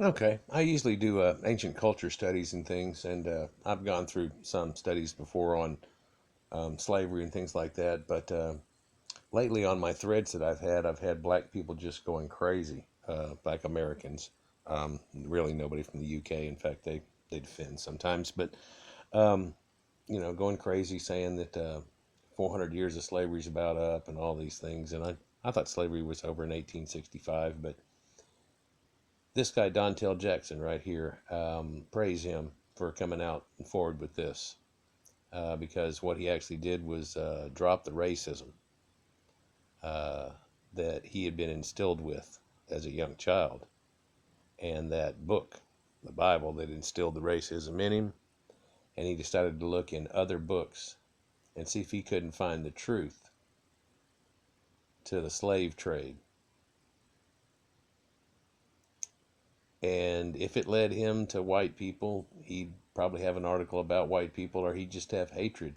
Okay, I usually do ancient culture studies and things, and I've gone through some studies before on slavery and things like that. But lately, on my threads that I've had black people just going crazy, black Americans. Really, nobody from the UK. In fact, they defend sometimes, but um, going crazy, saying that 400 years of slavery is about up and all these things. And I thought slavery was over in 1865, but this guy Dontell Jackson right here, praise him for coming out and forward with this, because what he actually did was drop the racism uh, that he had been instilled with as a young child, and that book, the Bible, that instilled the racism in him, and he decided to look in other books and see if he couldn't find the truth to the slave trade. And if it led him to white people, he'd probably have an article about white people, or he'd just have hatred.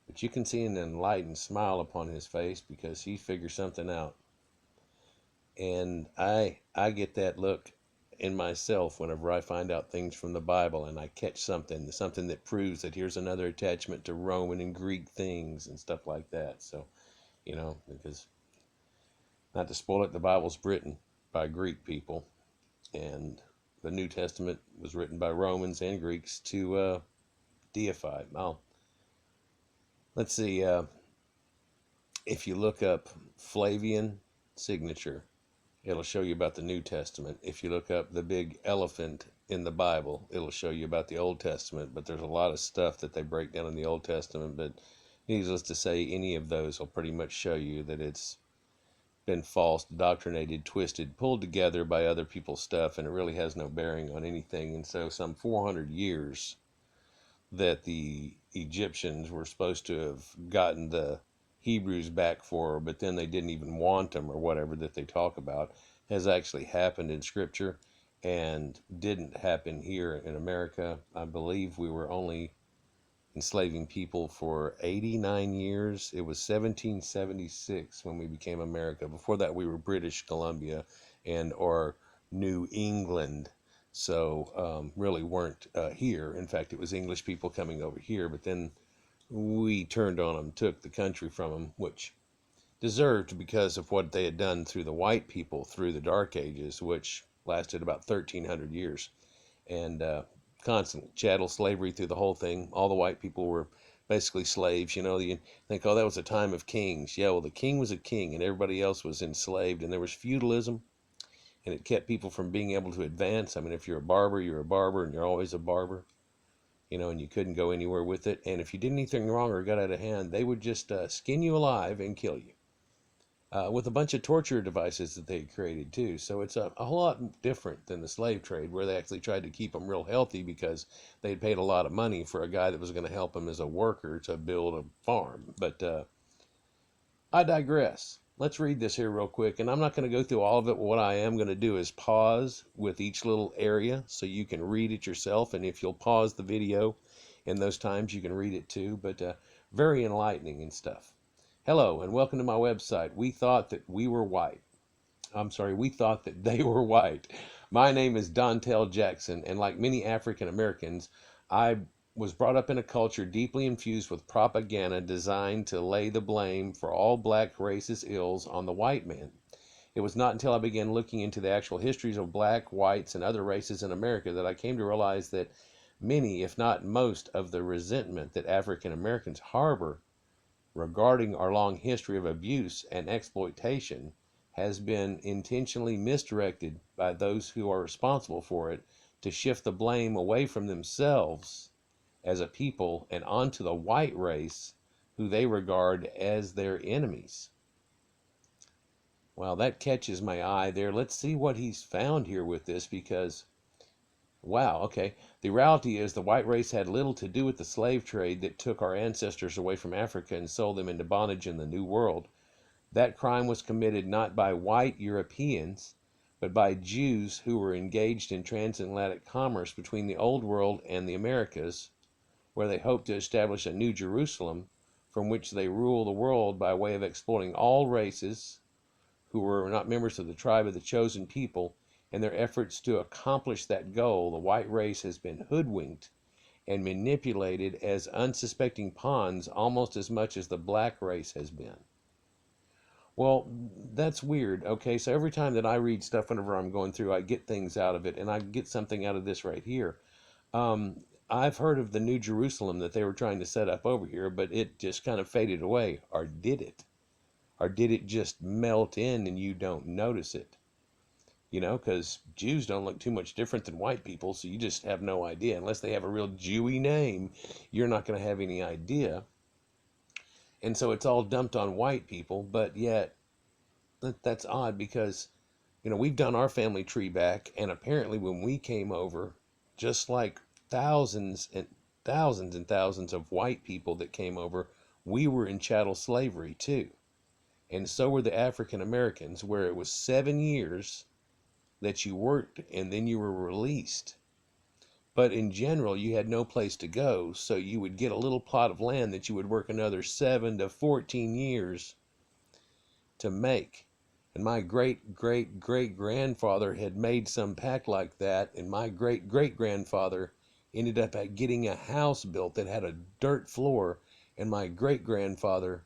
But you can see an enlightened smile upon his face because he figured something out. And I get that look in myself whenever I find out things from the Bible and I catch something that proves that here's another attachment to Roman and Greek things and stuff like that. So, because not to spoil it, the Bible's written by Greek people, and the New Testament was written by Romans and Greeks to deify. Well, let's see. If you look up Flavian signature, it'll show you about the New Testament. If you look up the big elephant in the Bible, it'll show you about the Old Testament. But there's a lot of stuff that they break down in the Old Testament. But needless to say, any of those will pretty much show you that it's been false, doctrinated, twisted, pulled together by other people's stuff, and it really has no bearing on anything. And so, some 400 years that the Egyptians were supposed to have gotten the Hebrews back for, but then they didn't even want them or whatever that they talk about, has actually happened in Scripture and didn't happen here in America. I believe we were only enslaving people for 89 years. It was 1776 when we became America. Before that, we were British Columbia and or New England. So really weren't here. In fact, it was English people coming over here, but then we turned on them, took the country from them, which deserved because of what they had done through the white people through the Dark Ages, which lasted about 1,300 years. And constant chattel slavery through the whole thing. All the white people were basically slaves. You think, oh, that was a time of kings. Yeah, well, the king was a king and everybody else was enslaved, and there was feudalism, and it kept people from being able to advance. I mean, if you're a barber, and you're always a barber, and you couldn't go anywhere with it. And if you did anything wrong or got out of hand, they would just skin you alive and kill you. With a bunch of torture devices that they created too. So it's a whole lot different than the slave trade, where they actually tried to keep them real healthy because they'd paid a lot of money for a guy that was going to help them as a worker to build a farm. But I digress. Let's read this here real quick, and I'm not going to go through all of it. What I am going to do is pause with each little area so you can read it yourself, and if you'll pause the video in those times, you can read it too. But very enlightening and stuff. Hello, and welcome to my website. We thought that we were white. I'm sorry, we thought that they were white. My name is Dontell Jackson, and like many African Americans, I was brought up in a culture deeply infused with propaganda designed to lay the blame for all black racist ills on the white man. It was not until I began looking into the actual histories of black, whites, and other races in America that I came to realize that many, if not most, of the resentment that African Americans harbor regarding our long history of abuse and exploitation has been intentionally misdirected by those who are responsible for it to shift the blame away from themselves as a people and onto the white race who they regard as their enemies. Well, that catches my eye there. Let's see what he's found here with this, because wow, okay. The reality is the white race had little to do with the slave trade that took our ancestors away from Africa and sold them into bondage in the New World. That crime was committed not by white Europeans, but by Jews who were engaged in transatlantic commerce between the Old World and the Americas, where they hoped to establish a new Jerusalem from which they rule the world by way of exploiting all races who were not members of the tribe of the chosen people In their efforts to accomplish that goal, the white race has been hoodwinked and manipulated as unsuspecting pawns almost as much as the black race has been. Well, that's weird. Okay, so every time that I read stuff whenever I'm going through, I get things out of it, and I get something out of this right here. I've heard of the New Jerusalem that they were trying to set up over here, but it just kind of faded away. Or did it? Or did it just melt in and you don't notice it? You know, because Jews don't look too much different than white people, so you just have no idea. Unless they have a real Jewy name, you're not going to have any idea. And so it's all dumped on white people, but yet that's odd because, you know, we've done our family tree back, and apparently when we came over, just like thousands and thousands and thousands of white people that came over, we were in chattel slavery too. And so were the African Americans, where it was 7 years that you worked and then you were released. But in general, you had no place to go, so you would get a little plot of land that you would work another 7 to 14 years to make. And my great great great grandfather had made some pact like that, and my great great grandfather ended up at getting a house built that had a dirt floor, and my great grandfather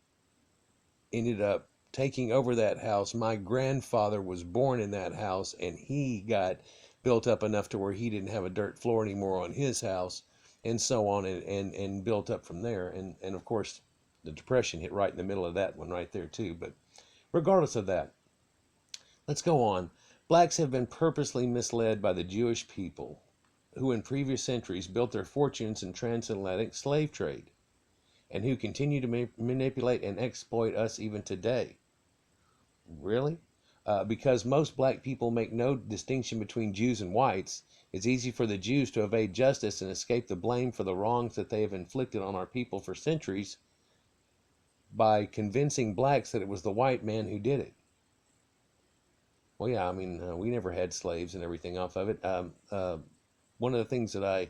ended up taking over that house. My grandfather was born in that house, and he got built up enough to where he didn't have a dirt floor anymore on his house, and so on, and built up from there. And of course, the Depression hit right in the middle of that one right there too. But regardless of that, let's go on. Blacks have been purposely misled by the Jewish people, who in previous centuries built their fortunes in transatlantic slave trade, and who continue to manipulate and exploit us even today. Really? Because most black people make no distinction between Jews and whites, it's easy for the Jews to evade justice and escape the blame for the wrongs that they have inflicted on our people for centuries by convincing blacks that it was the white man who did it. Well, yeah, I mean, we never had slaves and everything off of it. One of the things that I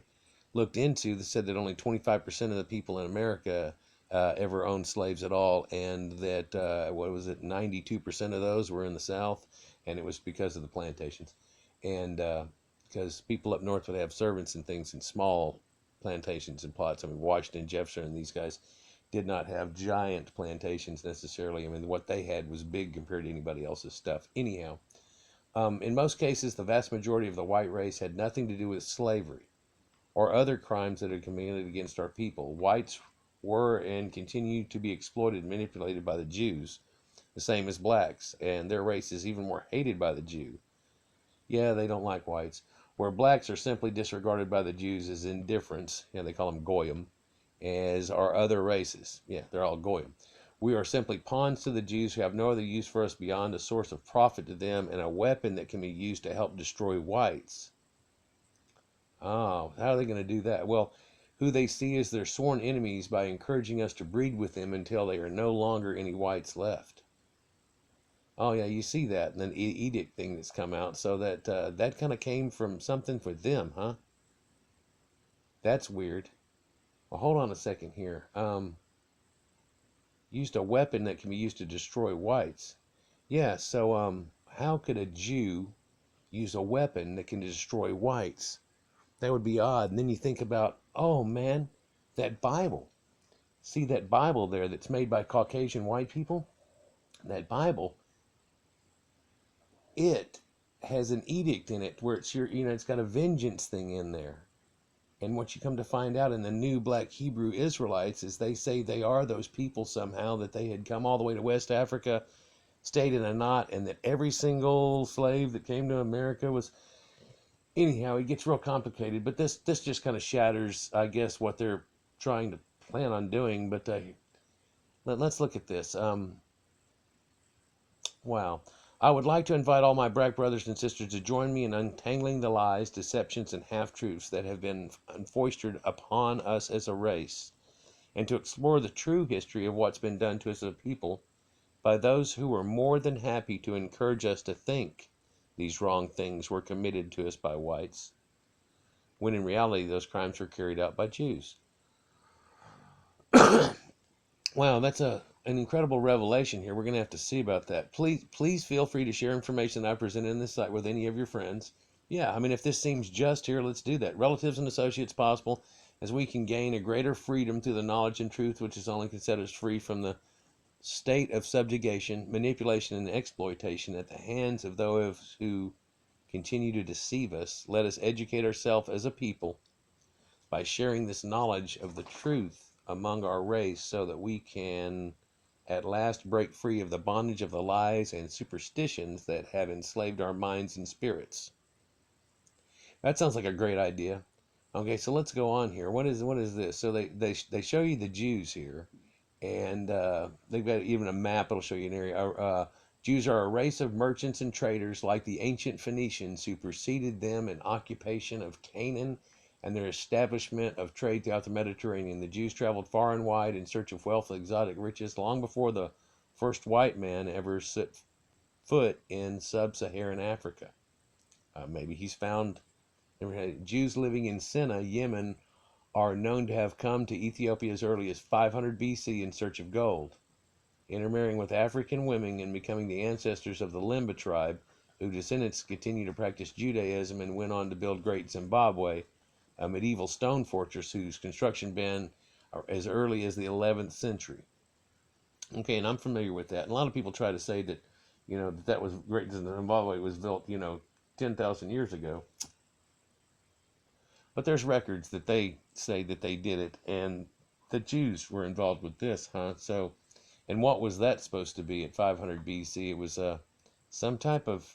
looked into that said that only 25% of the people in America ever owned slaves at all, and that, 92% of those were in the South, and it was because of the plantations. And because people up north would have servants and things in small plantations and plots. I mean, Washington, Jefferson, and these guys did not have giant plantations necessarily. I mean, what they had was big compared to anybody else's stuff. Anyhow, in most cases, the vast majority of the white race had nothing to do with slavery or other crimes that had committed against our people. Whites were and continue to be exploited and manipulated by the Jews, the same as blacks, and their race is even more hated by the Jew. Yeah, they don't like whites. Where blacks are simply disregarded by the Jews as indifference, yeah, they call them goyim, as are other races. Yeah, they're all goyim. We are simply pawns to the Jews who have no other use for us beyond a source of profit to them and a weapon that can be used to help destroy whites. Oh, how are they going to do that? Well, who they see as their sworn enemies by encouraging us to breed with them until there are no longer any whites left. Oh yeah, you see that, and then edict thing that's come out, so that that kind of came from something for them, huh? That's weird. Well, hold on a second here. Used a weapon that can be used to destroy whites. Yeah, so how could a Jew use a weapon that can destroy whites? That would be odd. And then you think about, oh man, that Bible. See that Bible there that's made by Caucasian white people? That Bible, it has an edict in it where it's it's got a vengeance thing in there. And what you come to find out in the new black Hebrew Israelites is they say they are those people somehow, that they had come all the way to West Africa, stayed in a knot, and that every single slave that came to America was... Anyhow, it gets real complicated, but this just kind of shatters, I guess, what they're trying to plan on doing. But let's look at this. Wow. I would like to invite all my black brothers and sisters to join me in untangling the lies, deceptions, and half-truths that have been foisted upon us as a race, and to explore the true history of what's been done to us as a people by those who were more than happy to encourage us to think these wrong things were committed to us by whites, when in reality those crimes were carried out by Jews. Wow, that's a an incredible revelation here. We're going to have to see about that. Please feel free to share information that I presented in this site with any of your friends. Yeah, I mean, if this seems just here, let's do that. Relatives and associates possible, as we can gain a greater freedom through the knowledge and truth, which is only can set us free from the state of subjugation, manipulation, and exploitation at the hands of those who continue to deceive us. Let us educate ourselves as a people by sharing this knowledge of the truth among our race so that we can at last break free of the bondage of the lies and superstitions that have enslaved our minds and spirits. That sounds like a great idea. Okay, so let's go on here. What is this? So they show you the Jews here, and they've got even a map. It'll show you an area. Jews are a race of merchants and traders like the ancient Phoenicians who preceded them in occupation of Canaan and their establishment of trade throughout the Mediterranean. The Jews traveled far and wide in search of wealth and exotic riches long before the first white man ever set foot in sub-Saharan Africa. Maybe he's found Jews living in Sinai, Yemen, are known to have come to Ethiopia as early as 500 BC in search of gold, intermarrying with African women and becoming the ancestors of the Limba tribe, whose descendants continue to practice Judaism and went on to build Great Zimbabwe, a medieval stone fortress whose construction began as early as the 11th century. Okay, and I'm familiar with that. And a lot of people try to say that, that was Great Zimbabwe was built, 10,000 years ago. But there's records that they say that they did it, and the Jews were involved with this, huh? So, and what was that supposed to be at 500 BC? It was some type of,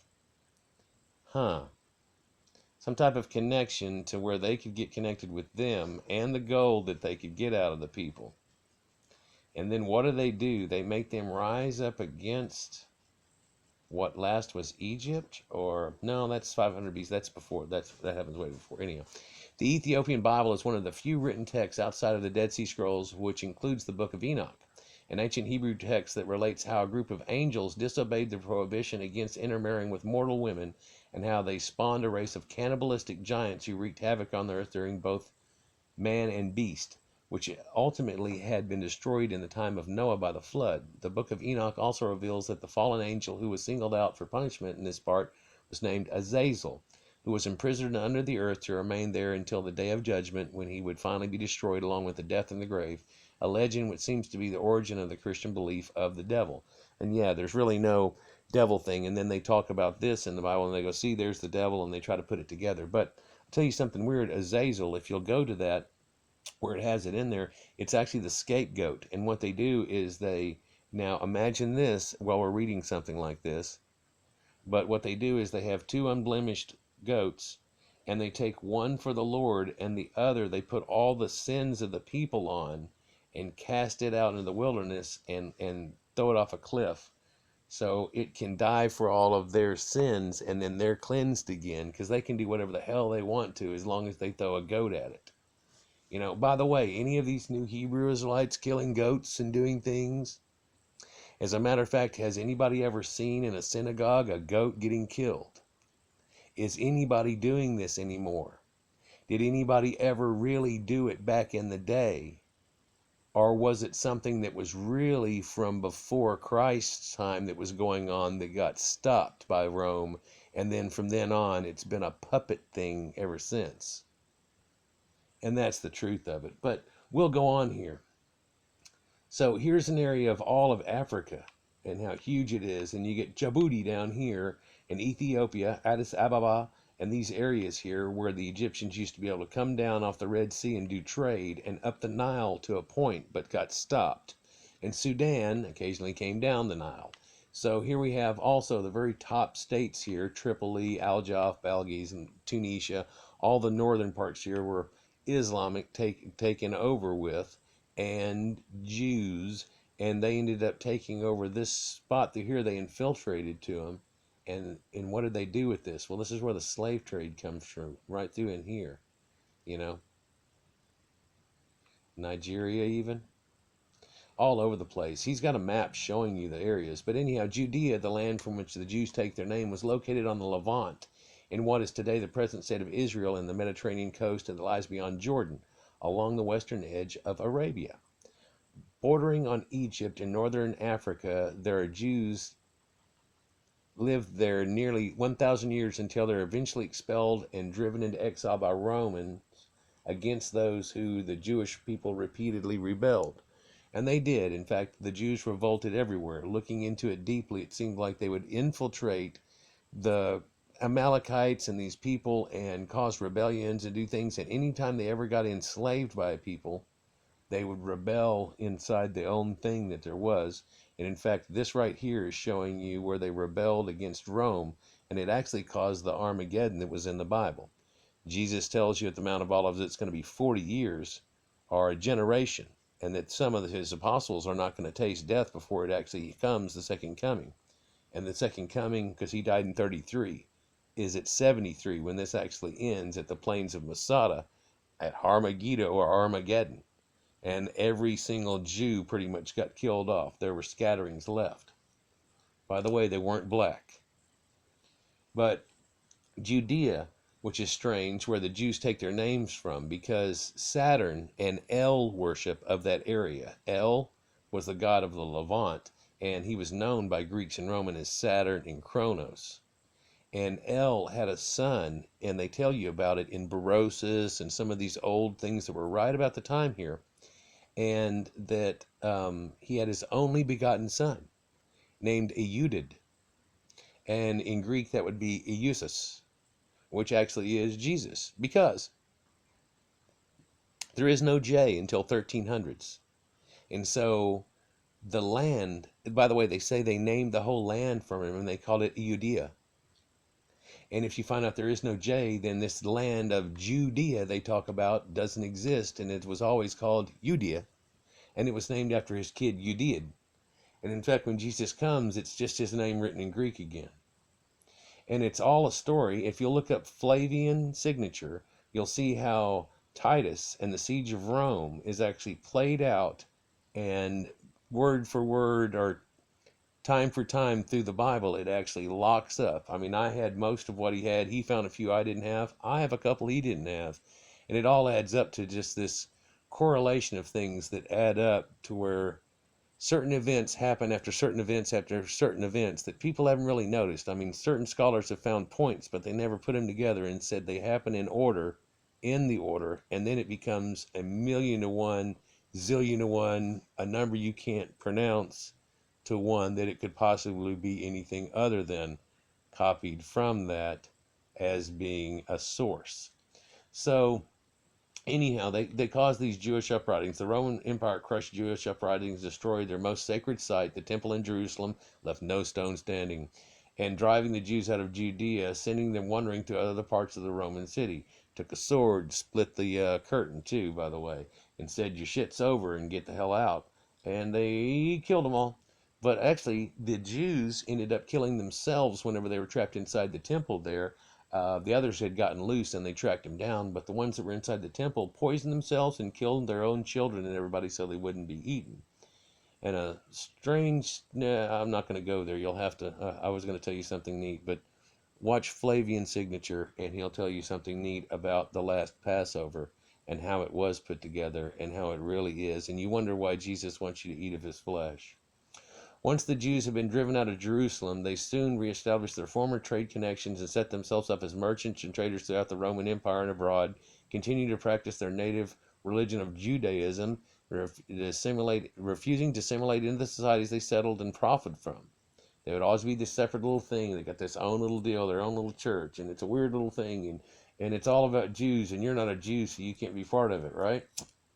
some type of connection to where they could get connected with them and the gold that they could get out of the people. And then what do? They make them rise up against what last was Egypt, or no, that's 500 BC. That's before. That happens way before. Anyhow, the Ethiopian Bible is one of the few written texts outside of the Dead Sea Scrolls which includes the Book of Enoch, an ancient Hebrew text that relates how a group of angels disobeyed the prohibition against intermarrying with mortal women and how they spawned a race of cannibalistic giants who wreaked havoc on the earth during both man and beast, which ultimately had been destroyed in the time of Noah by the flood. The Book of Enoch also reveals that the fallen angel who was singled out for punishment in this part was named Azazel, who was imprisoned under the earth to remain there until the day of judgment, when he would finally be destroyed along with the death and the grave, a legend which seems to be the origin of the Christian belief of the devil. And yeah, there's really no devil thing. And then they talk about this in the Bible, and they go, see, there's the devil, and they try to put it together. But I'll tell you something weird. Azazel, if you'll go to that, where it has it in there, it's actually the scapegoat. And what they do is now imagine this while we're reading something like this, but what they do is they have two unblemished goats, and they take one for the Lord, and the other they put all the sins of the people on and cast it out into the wilderness and throw it off a cliff so it can die for all of their sins, and then they're cleansed again, because they can do whatever the hell they want to as long as they throw a goat at it. By the way, any of these new Hebrew Israelites killing goats and doing things? As a matter of fact, has anybody ever seen in a synagogue a goat getting killed? Is anybody doing this anymore? Did anybody ever really do it back in the day? Or was it something that was really from before Christ's time that was going on that got stopped by Rome, and then from then on it's been a puppet thing ever since? And that's the truth of it. But we'll go on here. So here's an area of all of Africa and how huge it is. And you get Djibouti down here, and Ethiopia, Addis Ababa, and these areas here where the Egyptians used to be able to come down off the Red Sea and do trade, and up the Nile to a point, but got stopped. And Sudan occasionally came down the Nile. So here we have also the very top states here, Tripoli, Al-Jaf, Belgies, and Tunisia. All the northern parts here were Islamic taken over with, and Jews, and they ended up taking over this spot through here. They infiltrated to them, and what did they do with this? Well, this is where the slave trade comes from, right through in here, Nigeria even, all over the place. He's got a map showing you the areas. But anyhow, Judea, the land from which the Jews take their name, was located on the Levant, in what is today the present state of Israel, in the Mediterranean coast that lies beyond Jordan, along the western edge of Arabia. Bordering on Egypt and northern Africa, there are Jews lived there nearly 1,000 years until they're eventually expelled and driven into exile by Romans against those who the Jewish people repeatedly rebelled. And they did. In fact, the Jews revolted everywhere. Looking into it deeply, it seemed like they would infiltrate the Amalekites and these people and cause rebellions and do things. And anytime they ever got enslaved by a people, they would rebel inside the own thing that there was. And in fact, this right here is showing you where they rebelled against Rome, and it actually caused the Armageddon that was in the Bible. Jesus tells you at the Mount of Olives it's going to be 40 years or a generation, and that some of his apostles are not going to taste death before it actually comes, the second coming. And the second coming, because he died in 33, is at 73 when this actually ends at the plains of Masada at Armageddon or Armageddon. And every single Jew pretty much got killed off. There were scatterings left. By the way, they weren't black. But Judea, which is strange, where the Jews take their names from, because Saturn and El worship of that area. El was the god of the Levant, and he was known by Greeks and Romans as Saturn and Kronos. And El had a son, and they tell you about it in Berosus and some of these old things that were right about the time here, and that he had his only begotten son named Eudid, and in Greek that would be Eusus, which actually is Jesus, because there is no J until 1300s. And so the land, by the way, they say they named the whole land from him and they called it Eudea. And if you find out there is no J, then this land of Judea they talk about doesn't exist, and it was always called Judea, and it was named after his kid Eudeid. And in fact, when Jesus comes, it's just his name written in Greek again. And it's all a story. If you look up Flavian signature, you'll see how Titus and the siege of Rome is actually played out, and word for word or time for time through the Bible, it actually locks up. I mean, I had most of what he had. He found a few I didn't have. I have a couple he didn't have. And it all adds up to just this correlation of things that add up to where certain events happen after certain events after certain events that people haven't really noticed. I mean, certain scholars have found points, but they never put them together and said they happen in order, in the order, and then it becomes a million to one, zillion to one, a number you can't pronounce, to one that it could possibly be anything other than copied from that as being a source. So anyhow, they caused these Jewish uprisings. The Roman Empire crushed Jewish uprisings, destroyed their most sacred site, the temple in Jerusalem, left no stone standing, and driving the Jews out of Judea, sending them wandering to other parts of the Roman city. Took a sword, split the curtain too, by the way, and said, your shit's over and get the hell out. And they killed them all. But actually, the Jews ended up killing themselves whenever they were trapped inside the temple there. The others had gotten loose and they tracked them down, but the ones that were inside the temple poisoned themselves and killed their own children and everybody so they wouldn't be eaten. And a strange, nah, I'm not going to go there. You'll have to, I was going to tell you something neat, but watch Flavian signature and he'll tell you something neat about the last Passover and how it was put together and how it really is. And you wonder why Jesus wants you to eat of his flesh. Once the Jews had been driven out of Jerusalem, they soon reestablished their former trade connections and set themselves up as merchants and traders throughout the Roman Empire and abroad, continuing to practice their native religion of Judaism, refusing to assimilate into the societies they settled and profited from. They would always be this separate little thing. They got this own little deal, their own little church, and it's a weird little thing, and it's all about Jews, and you're not a Jew, so you can't be part of it, right?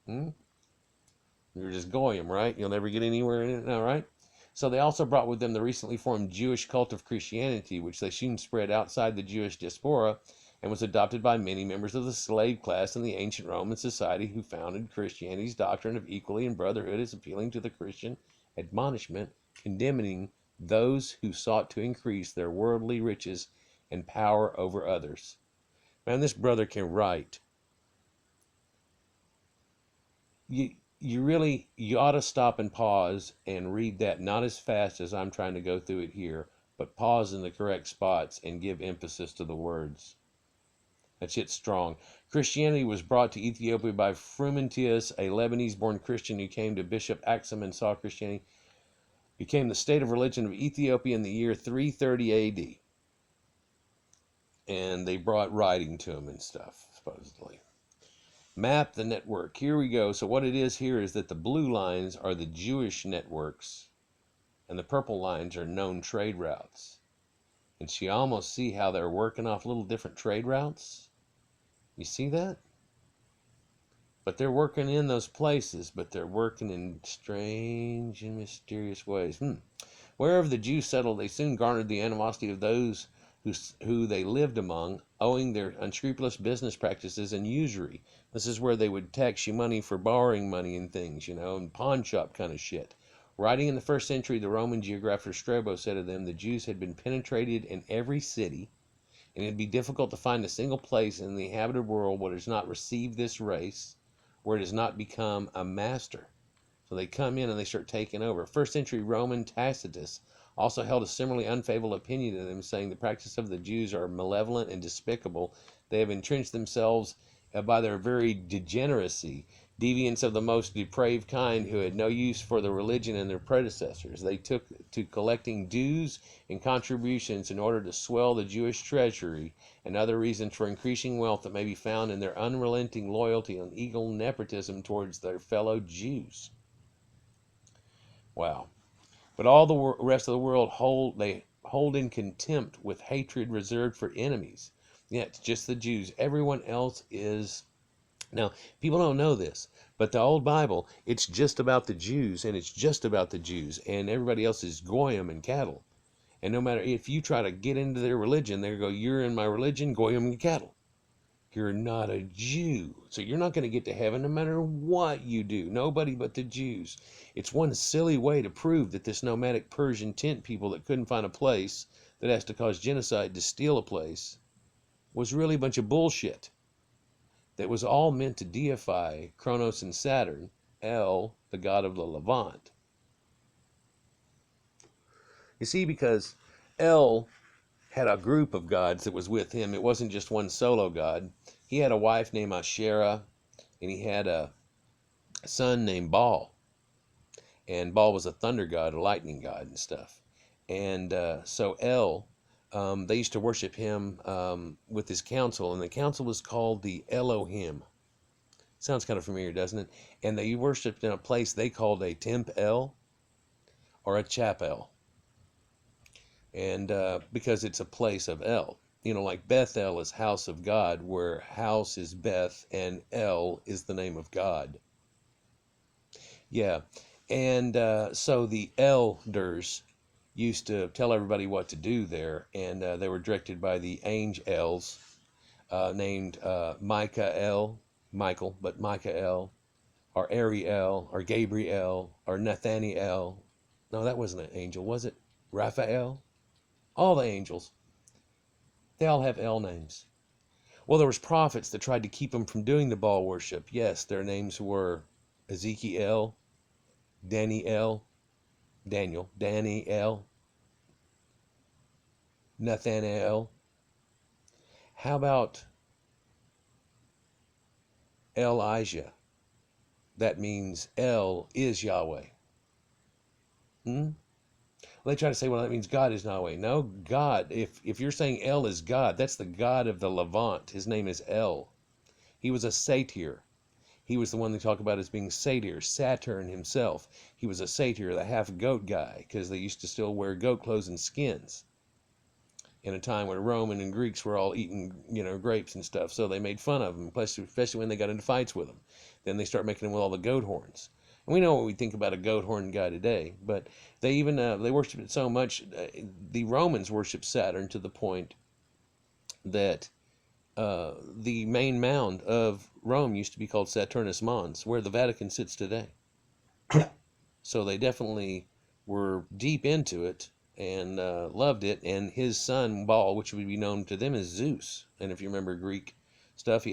You're just goyim, right? You'll never get anywhere in it now, right? So they also brought with them the recently formed Jewish cult of Christianity, which they soon spread outside the Jewish diaspora and was adopted by many members of the slave class in the ancient Roman society who founded Christianity's doctrine of equality and brotherhood as appealing to the Christian admonishment, condemning those who sought to increase their worldly riches and power over others. Man, this brother can write. You ought to stop and pause and read that, not as fast as I'm trying to go through it here, but pause in the correct spots and give emphasis to the words. That shit's strong. Christianity was brought to Ethiopia by Frumentius, a Lebanese-born Christian who came to Bishop Axum and saw Christianity became the state of religion of Ethiopia in the year 330 AD. And they brought writing to him and stuff, supposedly. Map the network. Here we go. So what it is here is that the blue lines are the Jewish networks, and the purple lines are known trade routes. And so you almost see how they're working off little different trade routes. You see that? But they're working in those places, but they're working in strange and mysterious ways. Wherever the Jews settled, they soon garnered the animosity of those who they lived among, owing their unscrupulous business practices and usury. This is where they would tax you money for borrowing money and things, and pawn shop kind of shit. Writing in the 1st century, the Roman geographer Strabo said of them, the Jews had been penetrated in every city, and it'd be difficult to find a single place in the inhabited world where it has not received this race, where it has not become a master. So they come in and they start taking over. 1st century Roman Tacitus also held a similarly unfavorable opinion of them, saying the practice of the Jews are malevolent and despicable. They have entrenched themselves by their very degeneracy, deviants of the most depraved kind who had no use for the religion and their predecessors. They took to collecting dues and contributions in order to swell the Jewish treasury, and other reasons for increasing wealth that may be found in their unrelenting loyalty and eagle nepotism towards their fellow Jews. Wow. But all the rest of the world hold in contempt with hatred reserved for enemies. Yeah, it's just the Jews. Everyone else is... Now, people don't know this, but the old Bible, it's just about the Jews, and it's just about the Jews, and everybody else is goyim and cattle. And no matter if you try to get into their religion, they go, you're in my religion, goyim and cattle. You're not a Jew, so you're not going to get to heaven no matter what you do. Nobody but the Jews. It's one silly way to prove that this nomadic Persian tent people that couldn't find a place, that has to cause genocide to steal a place, was really a bunch of bullshit. That was all meant to deify Kronos and Saturn, El, the god of the Levant. You see, because El had a group of gods that was with him. It wasn't just one solo god. He had a wife named Asherah, and he had a son named Baal. And Baal was a thunder god, a lightning god and stuff. And so El, they used to worship him with his council, and the council was called the Elohim. Sounds kind of familiar, doesn't it? And they worshipped in a place they called a Temp El or a Chapel. And because it's a place of El. Like Bethel is house of God, where house is Beth and El is the name of God. Yeah. And so the elders used to tell everybody what to do there, and they were directed by the angels named Michael, but Michael, or Ariel, or Gabriel, or Nathaniel. No, that wasn't an angel, was it? Raphael? All the angels. They all have El names. Well, there was prophets that tried to keep them from doing the Baal worship. Yes, their names were Ezekiel, Daniel, Nathanael. How about Elijah? That means El is Yahweh. They try to say, well, that means God is Yahweh. No, God, if you're saying El is God, that's the God of the Levant. His name is El. He was a satyr. He was the one they talk about as being satyr, Saturn himself. He was a satyr, the half-goat guy, because they used to still wear goat clothes and skins in a time when Roman and Greeks were all eating, grapes and stuff. So they made fun of him, especially when they got into fights with him. Then they start making him with all the goat horns. And we know what we think about a goat horn guy today, but they even they worship it so much. The Romans worshiped Saturn to the point that the main mound of Rome used to be called Saturnus Mons, where the Vatican sits today. So they definitely were deep into it and loved it. And his son Baal, which would be known to them as Zeus, and if you remember Greek stuff,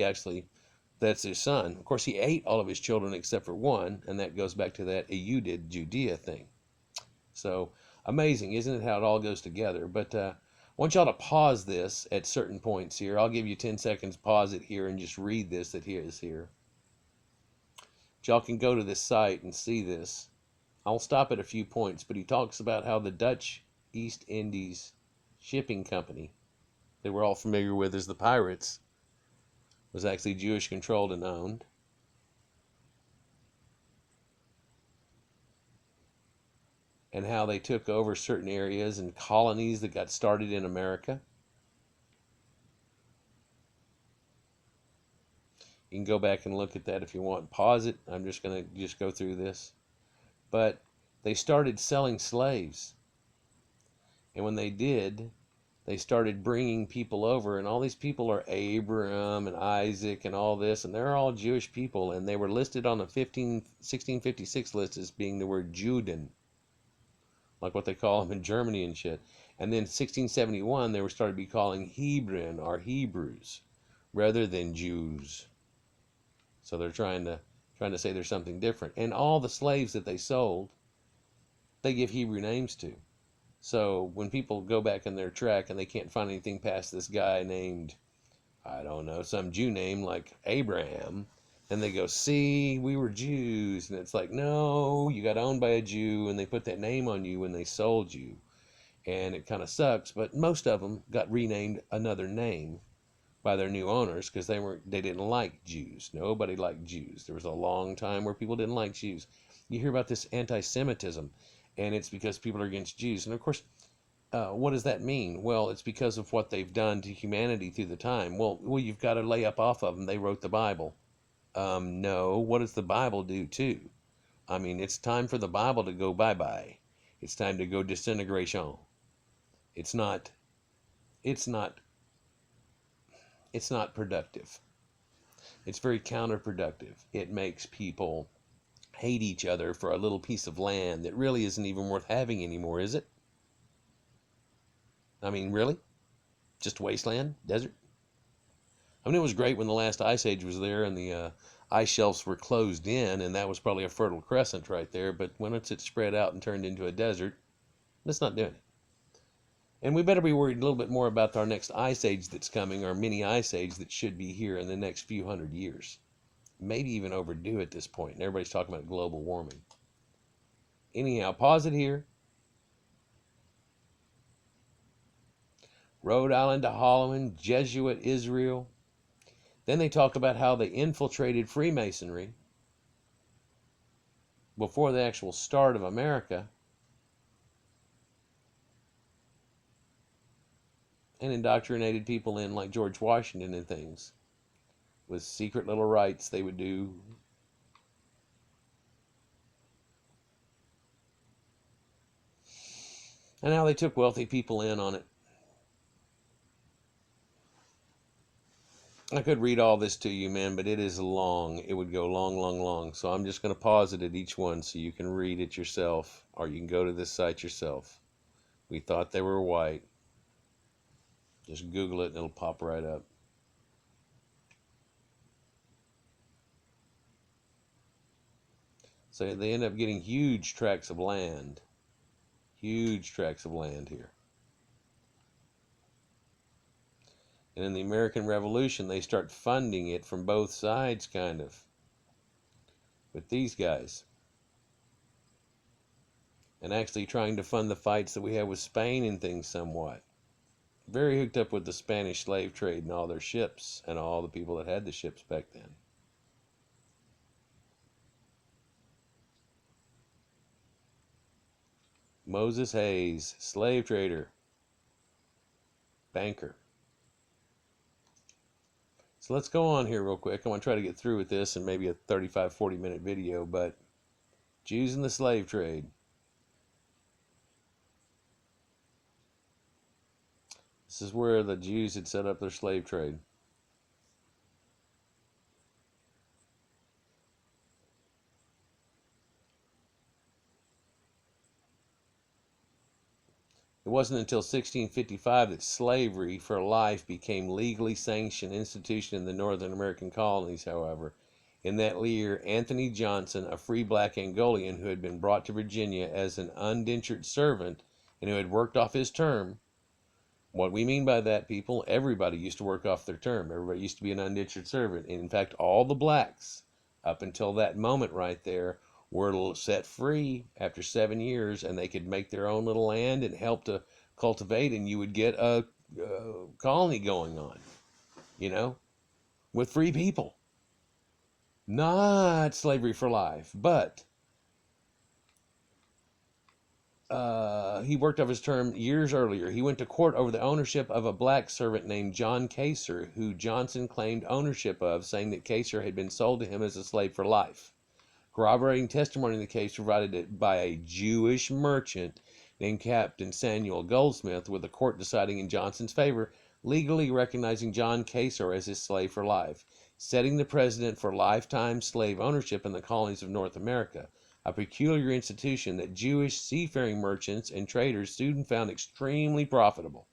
that's his son. Of course, he ate all of his children except for one, and that goes back to that Judea thing. So amazing, isn't it, how it all goes together? But want y'all to pause this at certain points here. I'll give you 10 seconds, pause it here, and just read this that here is here. Y'all can go to this site and see this. I'll stop at a few points, but he talks about how the Dutch East Indies Shipping Company, that we're all familiar with as the pirates, was actually Jewish controlled and owned. And how they took over certain areas and colonies that got started in America. You can go back and look at that if you want. Pause it. I'm just going to go through this. But they started selling slaves. And when they did, they started bringing people over. And all these people are Abraham and Isaac and all this. And they're all Jewish people. And they were listed on the 1656 list as being the word Juden, like what they call them in Germany and shit. And then 1671, they were started to be calling Hebrew or Hebrews rather than Jews. So they're trying to say there's something different. And all the slaves that they sold, they give Hebrew names to. So when people go back in their track and they can't find anything past this guy named, I don't know, some Jew name like Abraham, and they go, see, we were Jews. And it's like, no, you got owned by a Jew, and they put that name on you when they sold you. And it kind of sucks, but most of them got renamed another name by their new owners because they didn't like Jews. Nobody liked Jews. There was a long time where people didn't like Jews. You hear about this anti-Semitism, and it's because people are against Jews. And of course, what does that mean? Well, it's because of what they've done to humanity through the time. Well, you've got to lay up off of them. They wrote the Bible. No, what does the Bible do too? I mean, it's time for the Bible to go bye-bye. It's time to go disintegration. It's not productive. It's very counterproductive. It makes people hate each other for a little piece of land that really isn't even worth having anymore, is it? I mean, really? Just wasteland? Desert? I mean, it was great when the last ice age was there and the ice shelves were closed in, and that was probably a fertile crescent right there, but once it spread out and turned into a desert, it's not doing it. And we better be worried a little bit more about our next ice age that's coming, our mini ice age that should be here in the next few hundred years. Maybe even overdue at this point. And everybody's talking about global warming. Anyhow, pause it here. Rhode Island to Holland, Jesuit Israel. Then they talk about how they infiltrated Freemasonry before the actual start of America, and indoctrinated people in like George Washington and things with secret little rites they would do. And how they took wealthy people in on it. I could read all this to you, man, but it is long. It would go long, long, long. So I'm just going to pause it at each one so you can read it yourself, or you can go to this site yourself. We thought they were white. Just Google it and it'll pop right up. So they end up getting huge tracts of land. Huge tracts of land here. And in the American Revolution, they start funding it from both sides, kind of. With these guys. And actually trying to fund the fights that we have with Spain and things somewhat. Very hooked up with the Spanish slave trade and all their ships and all the people that had the ships back then. Moses Hayes, slave trader, banker. So let's go on here real quick. I want to try to get through with this in maybe a 35-40 minute video, but Jews in the slave trade. This is where the Jews had set up their slave trade. It wasn't until 1655 that slavery for life became legally sanctioned institution in the Northern American colonies, however. In that year, Anthony Johnson, a free black Angolian who had been brought to Virginia as an undentured servant and who had worked off his term, What we mean by that, people, everybody used to work off their term. Everybody used to be an indentured servant. And in fact, all the blacks, up until that moment right there, were set free after 7 years, and they could make their own little land and help to cultivate, and you would get a colony going on, you know, with free people. Not slavery for life, but he worked off his term years earlier. He went to court over the ownership of a black servant named John Kaser, who Johnson claimed ownership of, saying that Kaser had been sold to him as a slave for life. Corroborating testimony in the case provided by a Jewish merchant named Captain Samuel Goldsmith, with the court deciding in Johnson's favor, legally recognizing John Kaser as his slave for life, setting the precedent for lifetime slave ownership in the colonies of North America, a peculiar institution that Jewish seafaring merchants and traders soon found extremely profitable.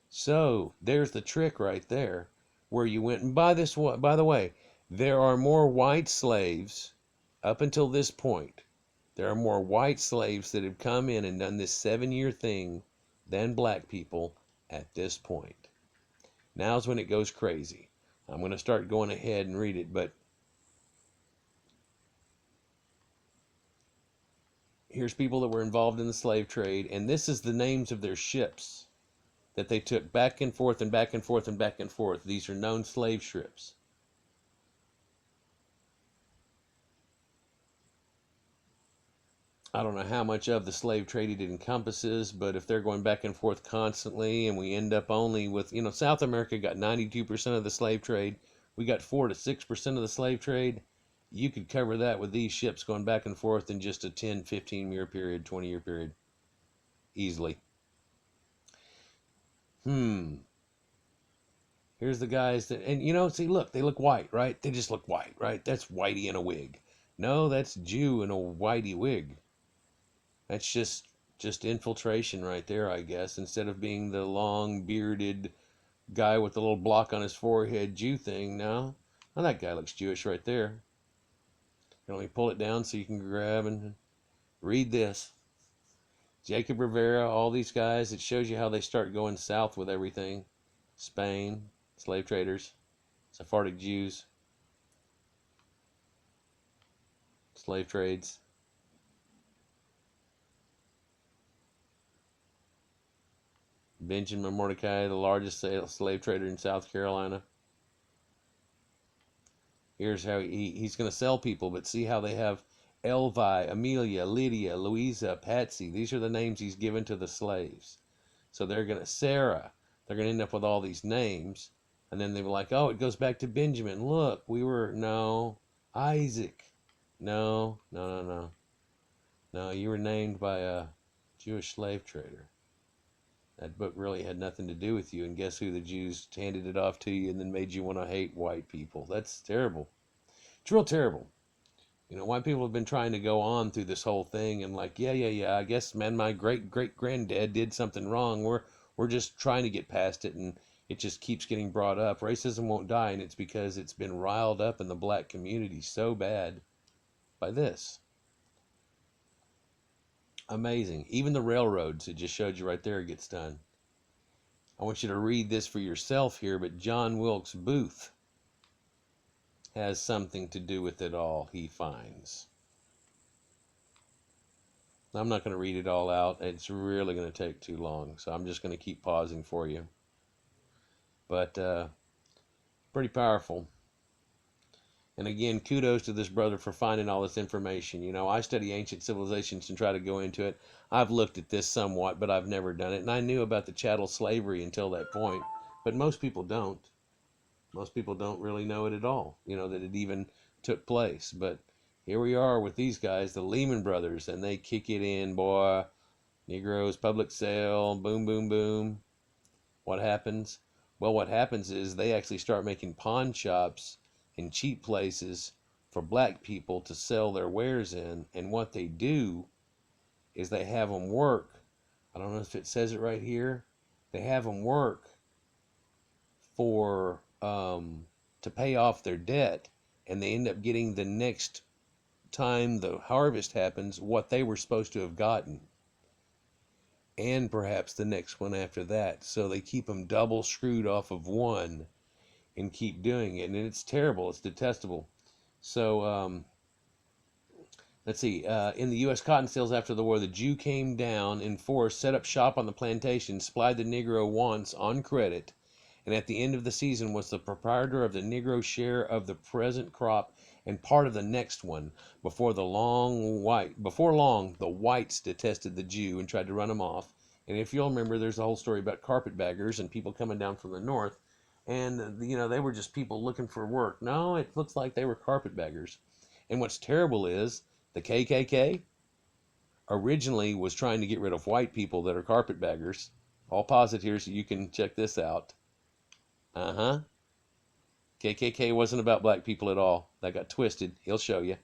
So there's the trick right there, where you went and by the way, there are more white slaves up until this point. There are more white slaves that have come in and done this 7-year thing than black people at this point. Now's when it goes crazy. I'm going to start going ahead and read it, but here's people that were involved in the slave trade, and this is the names of their ships that they took back and forth and back and forth and back and forth. These are known slave ships. I don't know how much of the slave trade it encompasses, but if they're going back and forth constantly and we end up only with, South America got 92% of the slave trade, we got 4 to 6% of the slave trade, you could cover that with these ships going back and forth in just a 10, 15-year period, 20-year period, easily. Here's the guys that, and see, look, they look white, right? They just look white, right? That's whitey in a wig. No, that's Jew in a whitey wig. That's just infiltration right there, I guess. Instead of being the long bearded guy with the little block on his forehead Jew thing, no. Well, that guy looks Jewish right there. Let me pull it down so you can grab and read this. Jacob Rivera, all these guys, it shows you how they start going south with everything. Spain, slave traders, Sephardic Jews, slave trades. Benjamin Mordecai, the largest slave trader in South Carolina. Here's how he's going to sell people, but see how they have Elvi, Amelia, Lydia, Louisa, Patsy. These are the names he's given to the slaves. So they're going to, Sarah, they're going to end up with all these names. And then they were like, oh, it goes back to Benjamin. Look, no, Isaac. No. No, you were named by a Jewish slave trader. That book really had nothing to do with you, and guess who? The Jews handed it off to you and then made you want to hate white people. That's terrible. It's real terrible. White people have been trying to go on through this whole thing and like, yeah, I guess, man, my great-great-granddad did something wrong. We're just trying to get past it, and it just keeps getting brought up. Racism won't die, and it's because it's been riled up in the black community so bad by this. Amazing. Even the railroads, it just showed you right there, gets done. I want you to read this for yourself here, but John Wilkes Booth has something to do with it all, he finds. I'm not going to read it all out. It's really going to take too long, so I'm just going to keep pausing for you. But pretty powerful. And again, kudos to this brother for finding all this information. I study ancient civilizations and try to go into it. I've looked at this somewhat, but I've never done it. And I knew about the chattel slavery until that point. But most people don't. Most people don't really know it at all, that it even took place. But here we are with these guys, the Lehman Brothers, and they kick it in, boy. Negroes, public sale, boom, boom, boom. What happens? Well, what happens is they actually start making pawn shops in cheap places for black people to sell their wares in, and what they do is they have them work. I don't know if it says it right here. They have them work for to pay off their debt, and they end up getting the next time the harvest happens what they were supposed to have gotten. and perhaps the next one after that. So they keep them double screwed off of one and keep doing it. And it's terrible. It's detestable. So, let's see. In the U.S. cotton sales after the war, the Jew came down in force, set up shop on the plantation, supplied the Negro wants on credit, and at the end of the season was the proprietor of the Negro share of the present crop and part of the next one. Before long, the whites detested the Jew and tried to run him off. And if you'll remember, there's a whole story about carpetbaggers and people coming down from the north, and they were just people looking for work. No, it looks like they were carpetbaggers. And what's terrible is the KKK originally was trying to get rid of white people that are carpetbaggers. I'll pause it here so you can check this out. KKK wasn't about black people at all. That got twisted. He'll show you.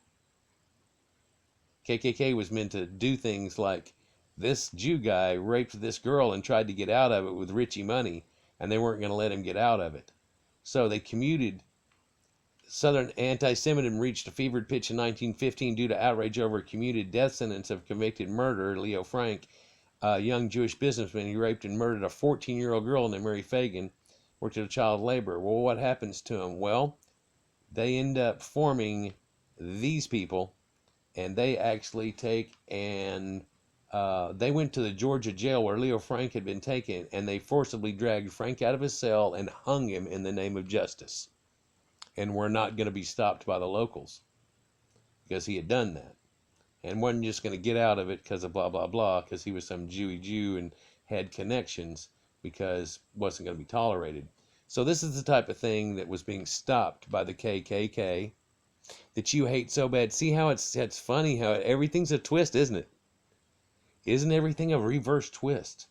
KKK was meant to do things like this Jew guy raped this girl and tried to get out of it with Richie money, and they weren't going to let him get out of it. So they commuted. Southern anti-Semitism reached a fevered pitch in 1915 due to outrage over a commuted death sentence of convicted murderer Leo Frank, a young Jewish businessman who raped and murdered a 14-year-old girl named Mary Fagan, worked at a child labor. Well, what happens to him? Well, they end up forming these people, and they actually take and they went to the Georgia jail where Leo Frank had been taken, and they forcibly dragged Frank out of his cell and hung him in the name of justice. And were not going to be stopped by the locals because he had done that, and wasn't just going to get out of it because of blah blah blah because he was some Jewy Jew and had connections, because wasn't going to be tolerated. So this is the type of thing that was being stopped by the KKK that you hate so bad. See how it's funny how everything's a twist, isn't it? Isn't everything a reverse twist?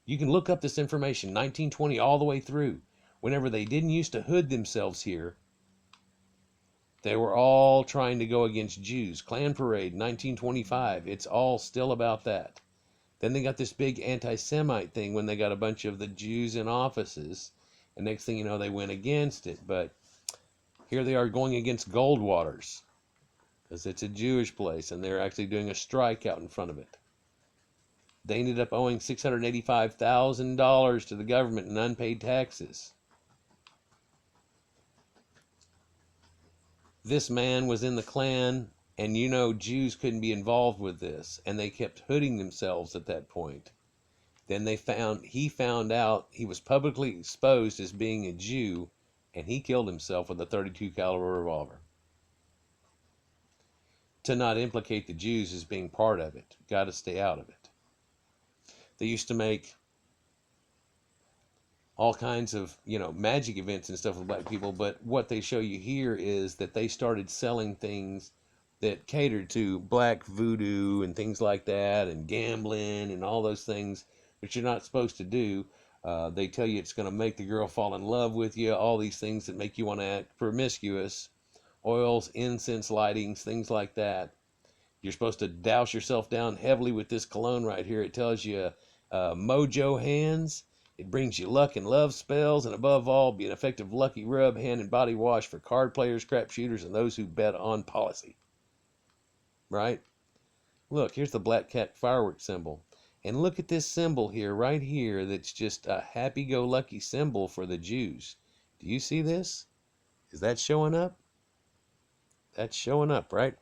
You can look up this information, 1920 all the way through. Whenever they didn't used to hood themselves here, they were all trying to go against Jews. Klan Parade, 1925. It's all still about that. Then they got this big anti-Semite thing when they got a bunch of the Jews in offices. And next thing you know, they went against it. But here they are going against Goldwater's, because it's a Jewish place, and they're actually doing a strike out in front of it. They ended up owing $685,000 to the government in unpaid taxes. This man was in the Klan, and Jews couldn't be involved with this, and they kept hooding themselves at that point. Then he found out he was publicly exposed as being a Jew, and he killed himself with a .32 caliber revolver. To not implicate the Jews as being part of it. Got to stay out of it. They used to make all kinds of, magic events and stuff with black people, but what they show you here is that they started selling things that catered to black voodoo and things like that, and gambling and all those things that you're not supposed to do. They tell you it's going to make the girl fall in love with you, all these things that make you want to act promiscuous, oils, incense lightings, things like that. You're supposed to douse yourself down heavily with this cologne right here. It tells you mojo hands. It brings you luck and love spells, and above all, be an effective lucky rub, hand and body wash for card players, crap shooters, and those who bet on policy. Right? Look, here's the black cat firework symbol. And look at this symbol here, right here, that's just a happy-go-lucky symbol for the Jews. Do you see this? Is that showing up? That's showing up, right?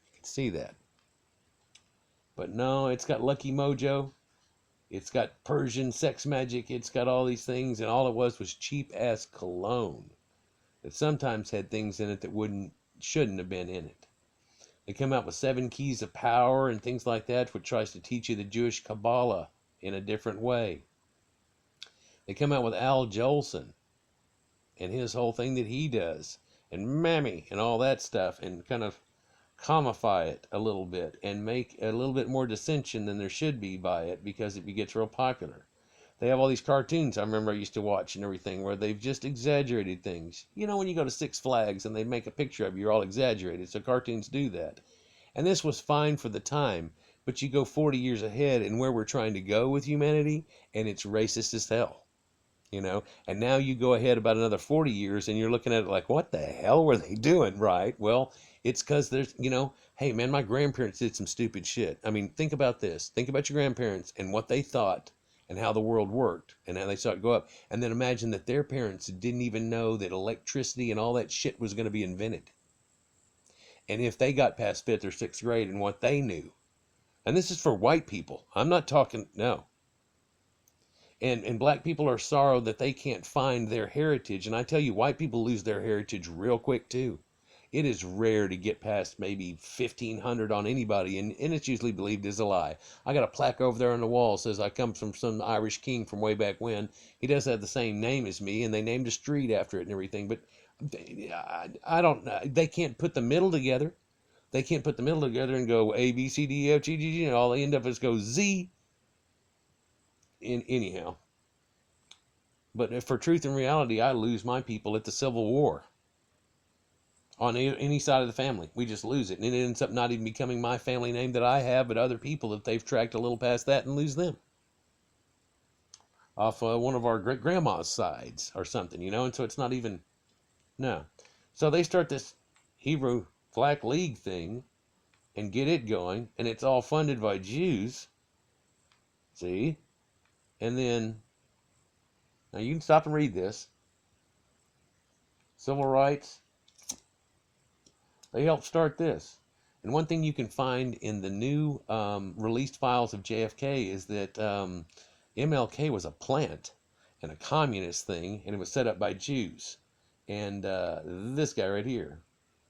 You can see that. But no, it's got lucky mojo. It's got Persian sex magic. It's got all these things, and all it was cheap-ass cologne that sometimes had things in it that shouldn't have been in it. They come out with 7 keys of power and things like that, which tries to teach you the Jewish Kabbalah in a different way. They come out with Al Jolson and his whole thing that he does, and Mammy and all that stuff, and kind of commify it a little bit and make a little bit more dissension than there should be by it, because it gets real popular. They have all these cartoons I remember I used to watch and everything where they've just exaggerated things. When you go to Six Flags and they make a picture of you, you're all exaggerated. So cartoons do that. And this was fine for the time, but you go 40 years ahead and where we're trying to go with humanity, and it's racist as hell. And now you go ahead about another 40 years and you're looking at it like, what the hell were they doing, right? Well, It's because there's, hey man, my grandparents did some stupid shit. I mean, think about this. Think about your grandparents and what they thought and how the world worked and how they saw it go up. And then imagine that their parents didn't even know that electricity and all that shit was going to be invented. And if they got past fifth or sixth grade and what they knew, and this is for white people, I'm not talking, no. And black people are sorrow that they can't find their heritage. And I tell you, white people lose their heritage real quick too. It is rare to get past maybe 1,500 on anybody, and it's usually believed as a lie. I got a plaque over there on the wall that says I come from some Irish king from way back when. He does have the same name as me, and they named a street after it and everything. But I don't. They can't put the middle together. They can't put the middle together and go A B C D E F G G G, and all they end up is go Z. Anyhow. But for truth and reality, I lose my people at the Civil War. On any side of the family, we just lose it, and it ends up not even becoming my family name that I have, but other people that they've tracked a little past that and lose them off one of our great grandma's sides or something, and so it's not even no. So they start this Hebrew Black League thing and get it going, and it's all funded by Jews. See, and then now you can stop and read this. Civil rights. They helped start this. And one thing you can find in the new released files of JFK is that MLK was a plant and a communist thing, and it was set up by Jews. And this guy right here.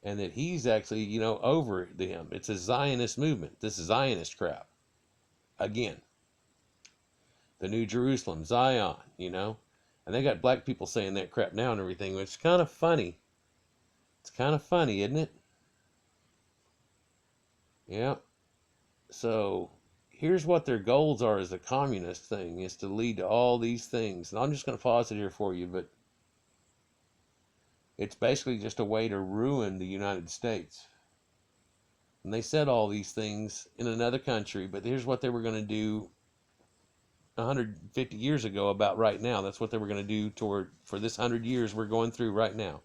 And that he's actually, over him. It's a Zionist movement. This is Zionist crap. Again. The New Jerusalem, Zion, And they got black people saying that crap now and everything, which is kind of funny. It's kind of funny, isn't it? Yeah. So here's what their goals are as a communist thing, is to lead to all these things. And I'm just going to pause it here for you, but it's basically just a way to ruin the United States. And they said all these things in another country, but here's what they were going to do 150 years ago about right now. That's what they were going to do for this 100 years we're going through right now.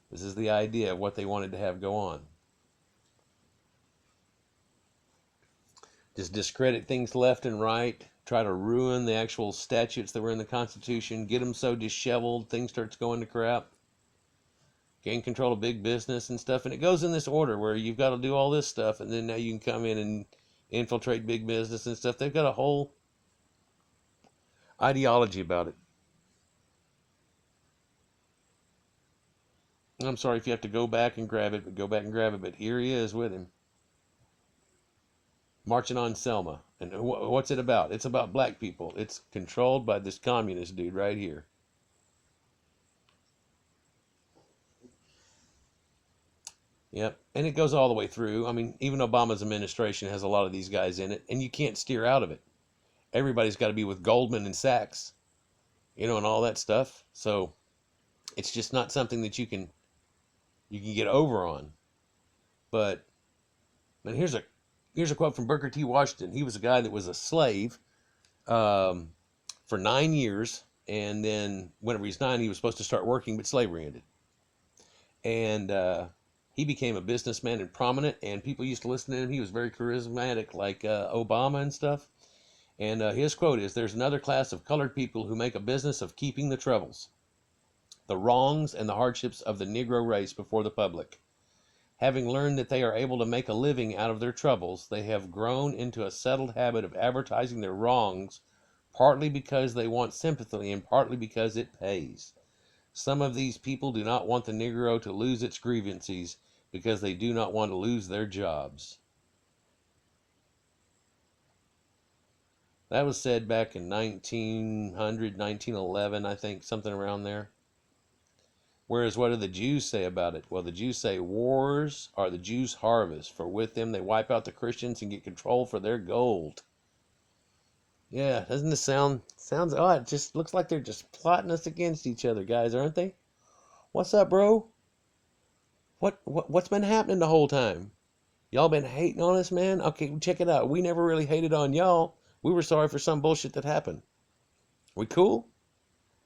This is the idea of what they wanted to have go on. Just discredit things left and right, try to ruin the actual statutes that were in the Constitution, get them so disheveled, things starts going to crap, gain control of big business and stuff. And it goes in this order where you've got to do all this stuff, and then now you can come in and infiltrate big business and stuff. They've got a whole ideology about it. I'm sorry if you have to go back and grab it, but here he is with him. Marching on Selma. And what's it about? It's about black people. It's controlled by this communist dude right here. Yep. And it goes all the way through. I mean, even Obama's administration has a lot of these guys in it, and you can't steer out of it. Everybody's got to be with Goldman and Sachs, and all that stuff. So it's just not something that you can get over on. But here's a quote from Booker T. Washington. He was a guy that was a slave for 9 years, and then whenever he's 9, he was supposed to start working, but slavery ended. And he became a businessman and prominent, and people used to listen to him. He was very charismatic, like Obama and stuff. And his quote is, "There's another class of colored people who make a business of keeping the troubles, the wrongs, and the hardships of the Negro race before the public. Having learned that they are able to make a living out of their troubles, they have grown into a settled habit of advertising their wrongs, partly because they want sympathy and partly because it pays. Some of these people do not want the Negro to lose its grievances because they do not want to lose their jobs." That was said back in 1900, 1911, I think, something around there. Whereas what do the Jews say about it? Well, the Jews say wars are the Jews' harvest, for with them they wipe out the Christians and get control for their gold. Yeah, doesn't this sounds odd? It just looks like they're just plotting us against each other, guys, aren't they? What's up, bro? What's been happening the whole time? Y'all been hating on us, man? Okay, check it out. We never really hated on y'all. We were sorry for some bullshit that happened. We cool?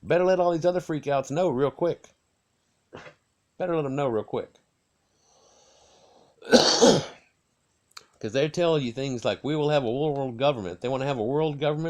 Better let all these other freakouts know real quick. Better let them know real quick. Because they tell you things like, we will have a world government. They want to have a world government.